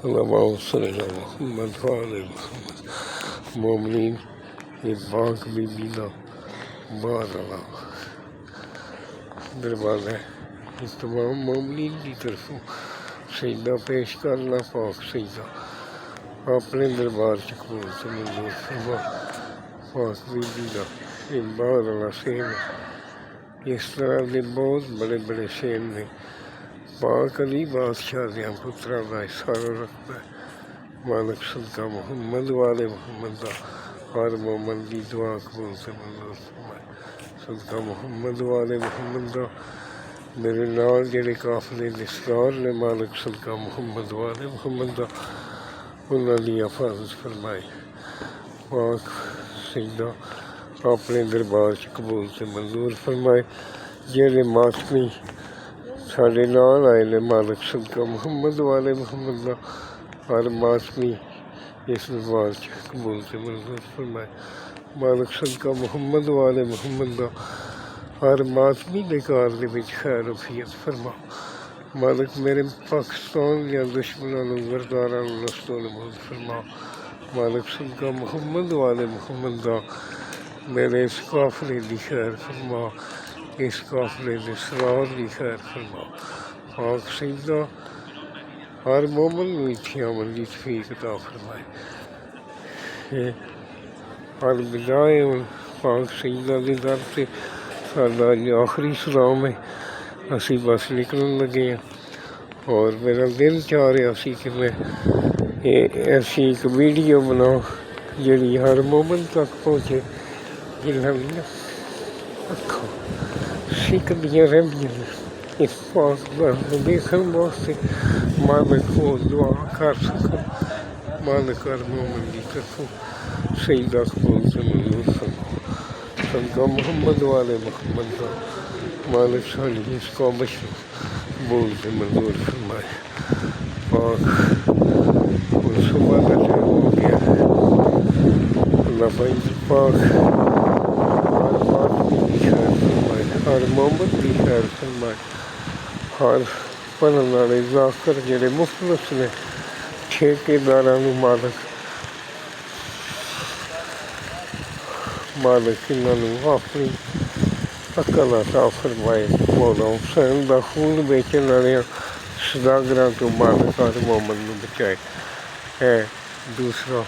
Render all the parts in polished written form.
اللهم صل علی محمد وآل محمد. مومنین یہ پاک بی بی کا بار اللہ دروازہ اس تمام مومنین کی طرفوں سجدہ پیش کرنا پاک سجدہ اپنے دربار سے قبول سے منظور فرما. پاک بی بی کا یہ بار اللہ سین ہے. اس طرح کے بہت بڑے بڑے سین نے. پاک علی بادشاہ دیا پترا کا سارا رکھتا ہے. مالک صدقہ محمد والے محمد کا ہر مومن کی دعا قبول سے منظور فرمائے. صدقہ محمد والے محمد کا میرے نال جڑے قافلے دستار نے مالک صدقہ محمد والے محمد کا انہوں کی حفاظت فرمائے. پاک سجدہ اپنے دربار سے قبول سے منظور فرمائے. جڑے ماتمی سارے نال آئے نے مالک صدقہ محمد والے محمد کا ہر ماتمی اس دربار سے قبول سے منظور فرمائے. مالک صدقہ محمد والے محمد کا ہر ماتمی دے کار دے وچ خیر وفیت فرما. مالک میرے پاکستان یا دشمنوں نوں غرداراں نوں نستو نبود فرما. مالک صدقہ محمد والے محمد کا میرے اس قافلے دی خیر فرما. اس قافلے دے سوار دی خیر فرما. پاک سجدہ ہر مومن نوں اتھے آمن دی توفیق عطا فرمائے. ہر بدائے پاک سجدہ دی در سے ساڈا آخری سلام ہے. اسی بس نکلن لگے ہیں اور میرا دل چاہ رہا سی کہ میں ایسی ایک ویڈیو بناؤ جڑی ہر مومن تک پہنچے جنہاں دی اکھاں سکدیاں رہندیاں نے اس پاک گھر کو دیکھن واسطے. مالک کو دعا کر سکن. مالک ہر مومن کی طرفوں سجدہ قبول سے منظور فرما. صدقہ محمد والے محمد کا مالک ساڈی اس کابش قبول سے منظور فرمائے. پاک صبح کا ٹائم ہو گیا ہے. اللہ بھائی پاک ہر بات کی خیر فرمائے. ہر مومن کی خیر فرمائے. ہر پڑھن والے ذاکر جڑے مفلس نے ٹھیکیداراں نوں مالک انہاں نوں اپنی عقل عطا فرمائے. مولا حسین دا خون بیچن والیاں سوداگراں تو مالک ہر مومن نوں بچائے. ہے دوسرا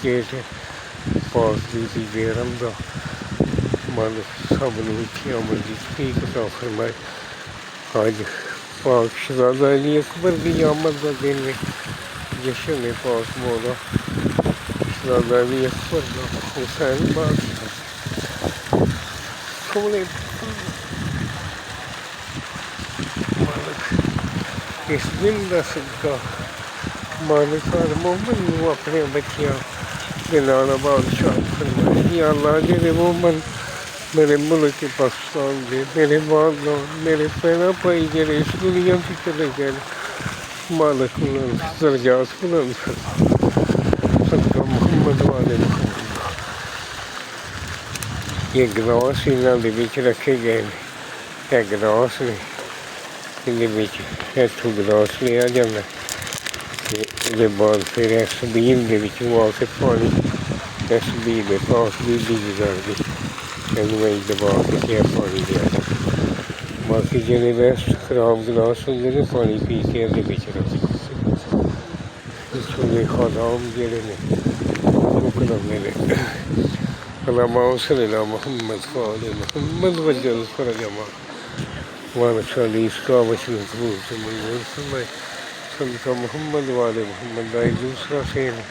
گیٹ ہے پاک بی بی بیرم دا. مالک سب نوں اتھے آمن دی توفیق عطا فرمائے. آج پاک شہزادہ علی اکبر کی آمد کا دن ہے. جشن ہے پاک مولا شہزادہ علی اکبر کا حسین بادشاہ سونے. مالک اس دن کا صدقہ مالک ہر مومن نوں اپنے بچیاں دے نال بادشاہ فرمائے. یا اللہ جڑے مومن میرے ملک پاکستان دے میرے والدین میرے پینا بھائی جڑے اس دنیا سے چلے گئے مالک انہاں درجات بلند فرما. صدقہ محمد والے محمد یہ گلاس انہاں دے وچ رکھے گئے نے. یہ گلاس نے اندے وچ اتھوں گلاس لیا جاتا ہے. دے بعد پھر اس بیل دے وچوں آ کے پانی اس بیل دے پاس بی بی دی گل دی دبا کے کیا پانی دیا جائے. باقی جڑے ویسٹ خراب گلاس ہوندے نے پانی پی کے اندر رکھ دیتے. اتھوں دے خادم جڑے نے مکرمے نے. اللہم صل علی محمد وآل محمد وجل فرجما. مالک ساڈی اس کابش نوں قبول سے منظور فرمائے. صدقہ محمد والے محمد کا دوسرا سین ہے.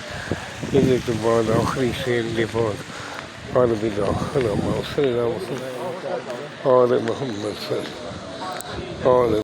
اس تو بعد آخری سین کے بعد الوداع. اللہم صل علی محمد آل محمد صلی آل